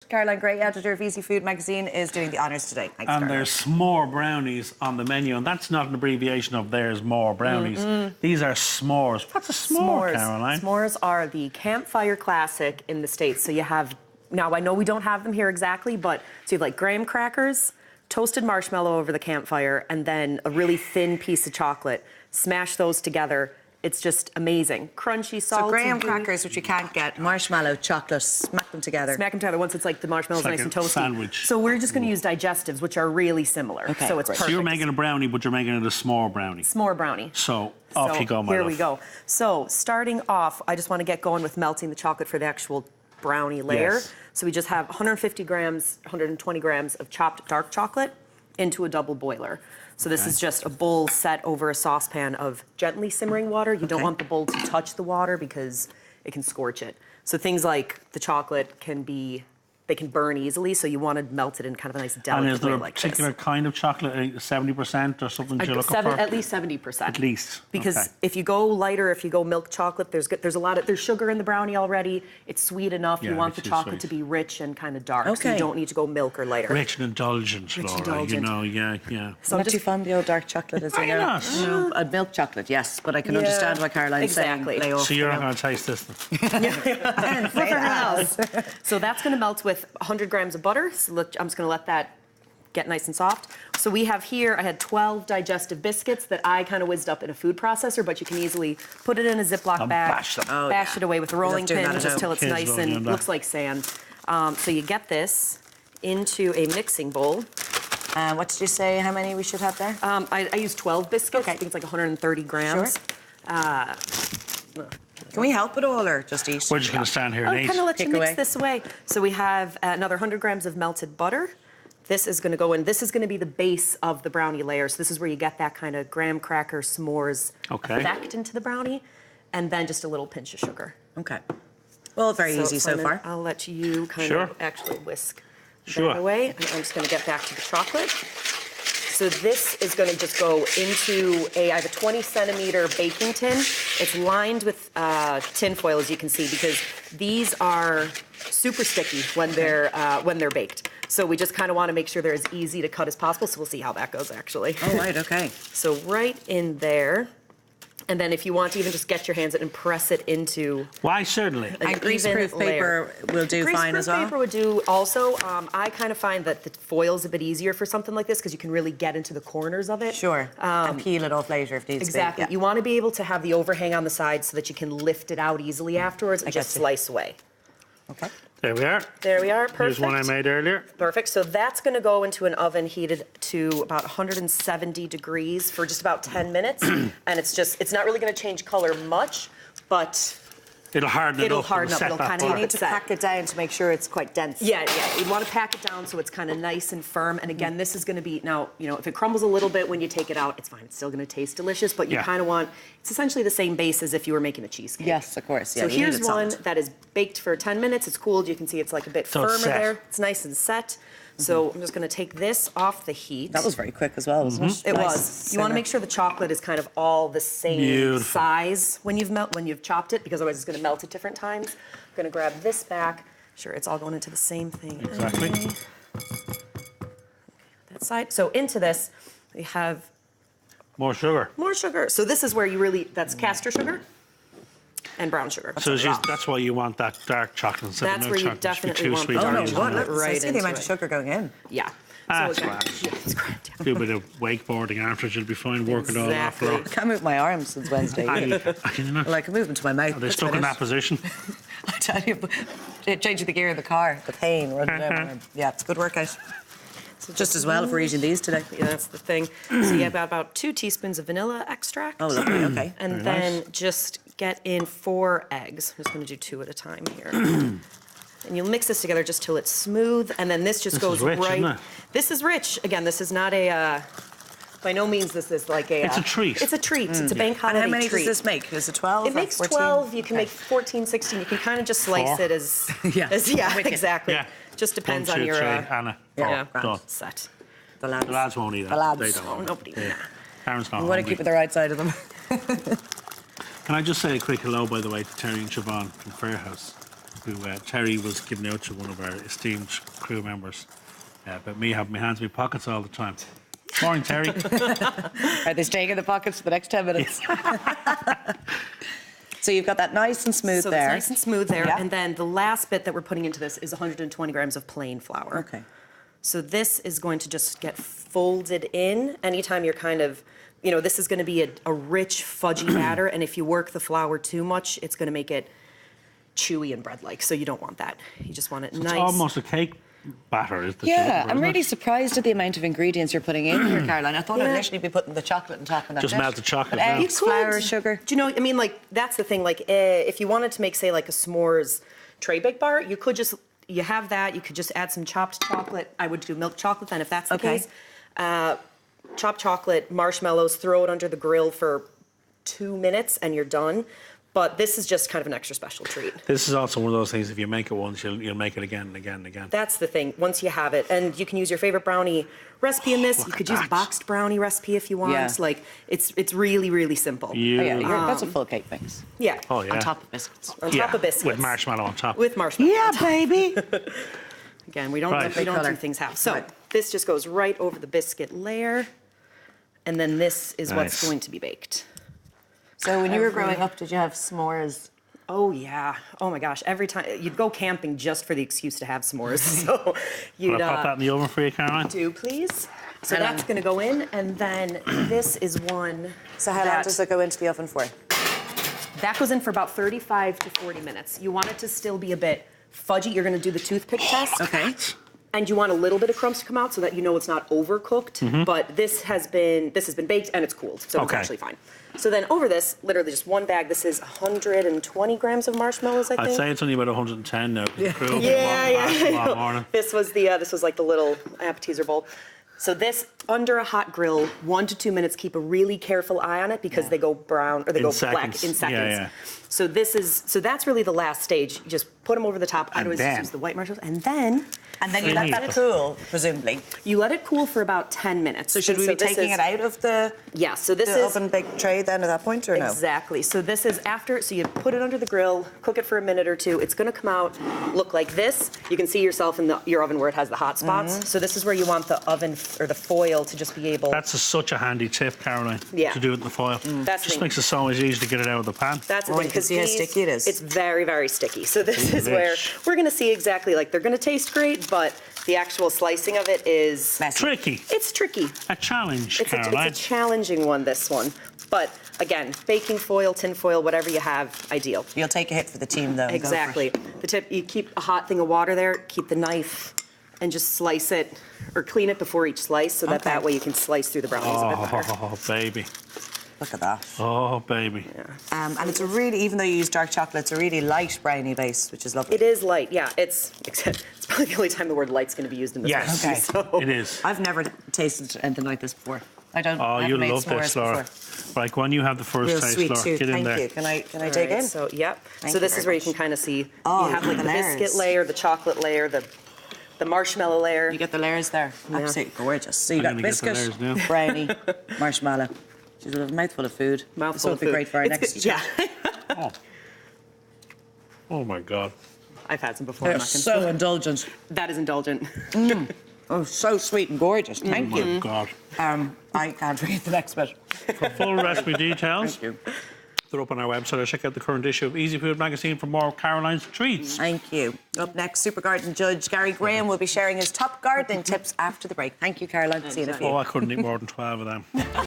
Caroline Gray, editor of Easy Food magazine, is doing the honours today. Thanks, and Caroline. there's s'more brownies on the menu, and that's not an abbreviation of there's more brownies. These are s'mores. What's a s'more, Caroline? S'mores are the campfire classic in the States. So you have, now I know we don't have them here exactly, but so you have like graham crackers, toasted marshmallow over the campfire, and then a really thin piece of chocolate. Smash those together. It's just amazing. Crunchy, salty. So graham crackers, which you can't get, marshmallow, chocolate, smack them together. Smack them together once it's like the marshmallow's It's like nice and a toasty. sandwich. So we're just going to use digestives, which are really similar. Okay, so it's great. perfect. So you're making a brownie, but you're making it a s'more brownie. S'more brownie. So off you go, my Here love. we go. So starting off, I just want to get going with melting the chocolate for the actual brownie layer. Yes. So we just have 150 grams, 120 grams of chopped dark chocolate into a double boiler. So this is just a bowl set over a saucepan of gently simmering water. You don't want the bowl to touch the water because it can scorch it. So things like the chocolate can be, they can burn easily, so you want to melt it in kind of a nice And delicate is there way a like particular this. kind of chocolate, 70% or something you're looking for? At least 70%. At least. Because Okay. if you go lighter, if you go milk chocolate, there's a lot of, there's sugar in the brownie already. It's sweet enough. Yeah, You want the it's too chocolate sweet. to be rich and kind of dark. So Okay. you don't need to go milk or lighter. Rich and indulgent, Rich Laura. indulgent. You know, yeah. So I'm not too fond of the old dark chocolate, as you know. not? No, milk chocolate, yes, but I can Yeah, understand why Caroline's exactly. saying lay off. So you're the not milk. going to taste this then? Didn't say that. So that's going to melt with 100 grams of butter. So I'm just going to let that get nice and soft. So we have here, I had 12 digestive biscuits that I kind of whizzed up in a food processor, but you can easily put it in a Ziploc bag, bash them. Oh, bash yeah. it away with a rolling doing pin that at just home. till it's Kids nice don't do and that. looks like sand. So you get this into a mixing bowl. What did you say, how many we should have there? I use 12 biscuits. Okay. I think it's like 130 grams. Can we help at all, or just eat? We're just going to stand here I'll and kind of eat. let you Pick mix away. this away. So we have another 100 grams of melted butter. This is going to go in. This is going to be the base of the brownie layer. So this is where you get that kind of graham cracker s'mores effect into the brownie. And then just a little pinch of sugar. Okay. Well, very easy so Simon, far. I'll let you kind Sure. of actually whisk Sure. that away. And I'm just going to get back to the chocolate. So this is going to just go into I have a 20 centimeter baking tin. It's lined with tin foil, as you can see, because these are super sticky when they're baked. So we just kind of want to make sure they're as easy to cut as possible. So we'll see how that goes, actually. Oh, right, okay. So right in there. And then if you want to even just get your hands in and press it into Why, certainly. an And greaseproof even layer. paper will do fine as well? Greaseproof paper would do also. I kind of find that the foil's a bit easier for something like this because you can really get into the corners of it. Sure, and peel it off later if needs Exactly. to be. You want to be able to have the overhang on the side so that you can lift it out easily afterwards and just get you. slice away. Okay. There we are. There we are. Perfect. Here's one I made earlier. Perfect. So that's going to go into an oven heated to about 170 degrees for just about 10 minutes. And it's not really going to change color much, but It'll harden it It'll up. harden up, set it'll that kinda butter. You need to set. pack it down to make sure it's quite dense. yeah, you'd want to pack it down so it's kind of nice and firm. And again, this is going to be, now, if it crumbles a little bit when you take it out, it's fine. It's still going to taste delicious, but you Yeah. kind of want, it's essentially the same base as if you were making a cheesecake. Yes, of course. Yeah, So you need here's it one solid. that is baked for 10 minutes. It's cooled. You can see it's like a bit So it's firmer set. there. It's nice and set. So I'm just going to take this off the heat. That was very quick as well, wasn't it? It Nice was. You want to simmer. make sure the chocolate is kind of all the same Beautiful. size when you've chopped it, because otherwise it's going to melt at different times. I'm going to grab this back. Sure, it's all going into the same thing. Exactly. anyway. That side. So into this, we have More sugar. more sugar. So this is where that's castor sugar and brown sugar. So that's why you want that dark chocolate instead That's of where milk you chocolate. It should be definitely too want sweet. the Oh, no, dark Orange what? chocolate. Look, Right I see the into amount of it. sugar going in. Yeah. That's again, grand. yeah, it's grand. Do a bit of wakeboarding afterwards, you'll be fine. Work it all off. Exactly. I can't move my arms since Wednesday. Can Well, I can move them to my mouth. Are they That's stuck in about that it. position? I tell you, changing the gear in the car, the pain. Yeah, it's a good workout. Just as well if we're eating these today. Yeah, that's the thing. So you have about 2 teaspoons of vanilla extract. Oh, lovely, okay. And Very then nice. just get in 4 eggs. I'm just going to do 2 at a time here. And you'll mix this together just till it's smooth. And then this just This goes is rich, right. isn't it? This is rich. Again, this is not a. By no means this is like a. It's a treat. It's a treat. It's a bank And holiday how many treat. does this make? Is it 12? It makes 14? 12. You can Okay. make 14, 16. You can kind of just slice 4. it as. Yeah. Yeah, With you. exactly. Yeah. Just depends 1, on 2, your 3, Anna. Yeah. Oh, done. set. The lads. The lads won't eat that. The lads. They don't Oh, want it. nobody. Yeah. Karen's not You want to hungry. keep it the right side of them. Can I just say a quick hello, by the way, to Terry and Siobhan from Fairhouse? who Terry was giving out to one of our esteemed crew members about me having my hands in my pockets all the time. Morning, Terry. Are they staying in the pockets for the next 10 minutes? So you've got that nice and smooth So there. it's nice and smooth there. Yeah. And then the last bit that we're putting into this is 120 grams of plain flour. Okay. So this is going to just get folded in anytime you're kind of, you know, this is going to be a rich, fudgy batter. And if you work the flour too much, it's going to make it chewy and bread-like. So you don't want that. You just want it nice. It's almost a cake batter, is the Yeah, sugar, I'm isn't really it? surprised at the amount of ingredients you're putting in here, Caroline. I thought I'd initially be putting the chocolate on top of that. Just melt the chocolate But down. eggs, You could. flour, sugar. Do you know, I mean, like, that's the thing. Like, if you wanted to make, say, like a s'mores tray bake bar, you could just, you have that. You could just add some chopped chocolate. I would do milk chocolate then if that's the Okay. case. Chopped chocolate, marshmallows, throw it under the grill for 2 minutes and you're done. But this is just kind of an extra special treat. This is also one of those things, if you make it once, you'll make it again and again and again. That's the thing. Once you have it, and you can use your favorite brownie recipe in this. You look could at use that. boxed brownie recipe if you want. Yeah. Like it's really, really simple. Oh, yeah, You- that's a full cake mix. Yeah. Oh, yeah. On top of biscuits. On Yeah, top of biscuits. with marshmallow on top. With marshmallow. Yeah, baby. Again, we don't Right. we don't Colour. do things half. So Right. this just goes right over the biscuit layer, and then this is what's Nice. going to be baked. So when you were growing up, did you have s'mores? Oh yeah. Oh my gosh. Every time you'd go camping just for the excuse to have s'mores. So you'd Will I pop that in the oven for you, Caroline? do please. So How that's long? going to go in, and then this is one. So how long that- does it go into the oven for? That goes in for about 35 to 40 minutes. You want it to still be a bit fudgy. You're going to do the toothpick test. Okay. And you want a little bit of crumbs to come out so that you know it's not overcooked. But this has been baked and it's cooled, so it's Okay. actually fine. So then over this, literally just one bag. This is 120 grams of marshmallows, I think. I'd say it's only about 110 now. Yeah, Yeah. morning. This was like the little appetizer bowl. So this under a hot grill, 1 to 2 minutes. Keep a really careful eye on it because they go brown or they In go seconds. black in seconds. Yeah. So that's really the last stage. You just put them over the top. I And always then- just use the white marshmallows, and then And then you let that cool, presumably. you let it cool for about 10 minutes. So should we be this taking is- it out of the, Yeah. So this the is oven baked tray then at that point, or no? Exactly. So this is after, so you put it under the grill, cook it for a minute or two. It's going to come out, look like this. You can see yourself in your oven where it has the hot spots. So this is where you want the oven or the foil to just be able. That's such a handy tip, Caroline. Yeah. To do it in the foil. That's the Just thing. makes it so much easier to get it out of the pan. That's the Oh, thing, you can see how these- sticky it is. It's very, very sticky. So this is Delish. where we're going to see exactly, like, they're going to taste great, but the actual slicing of it is Messy. Tricky. it's tricky. A challenge, It's Caroline. a challenging one, this one. But again, baking foil, tin foil, whatever you have, ideal. You'll take a hit for the team, though. and go for it. Exactly. The tip, you keep a hot thing of water there, keep the knife, and just slice it, or clean it before each slice, so that Okay. that way you can slice through the brownies a bit better. Oh, baby. Look at that. Oh, baby. And it's a really, even though you use dark chocolate, it's a really light brownie base, which is lovely. It is light, yeah. It's probably the only time the word light's going to be used in this Yes, recipe. Okay. So. it is. I've never tasted anything like this before. I don't. Oh, I haven't you'll made love this, s'mores Laura. before. Right, when you have the first Real taste, sweet Laura, tooth. get in Thank there. you. Can I All dig right, in? So, yep. Thank So you this very is where you much. can kind of see, Oh, you have look like at the the biscuit layers. layer, the chocolate layer, the marshmallow layer. You get the layers there. Absolutely gorgeous. So you I'm got gonna get the biscuit, layers now. brownie, marshmallow. She's a mouthful of food. Mouthful This would of be food. great for our It's next good- chat. Yeah. Oh. Oh, my God. I've had some before. They're I'm not gonna- so indulgent. That is indulgent. Oh, so sweet and gorgeous. Thank Oh, you. my God. I can't read the next bit. For full recipe details, Thank you. they're up on our website. Or check out the current issue of Easy Food Magazine for more of Caroline's treats. Thank you. Up next, Super Garden Judge Gary Graham will be sharing his top gardening tips after the break. Thank you, Caroline. See you in a few. Oh, I couldn't eat more than 12 of them.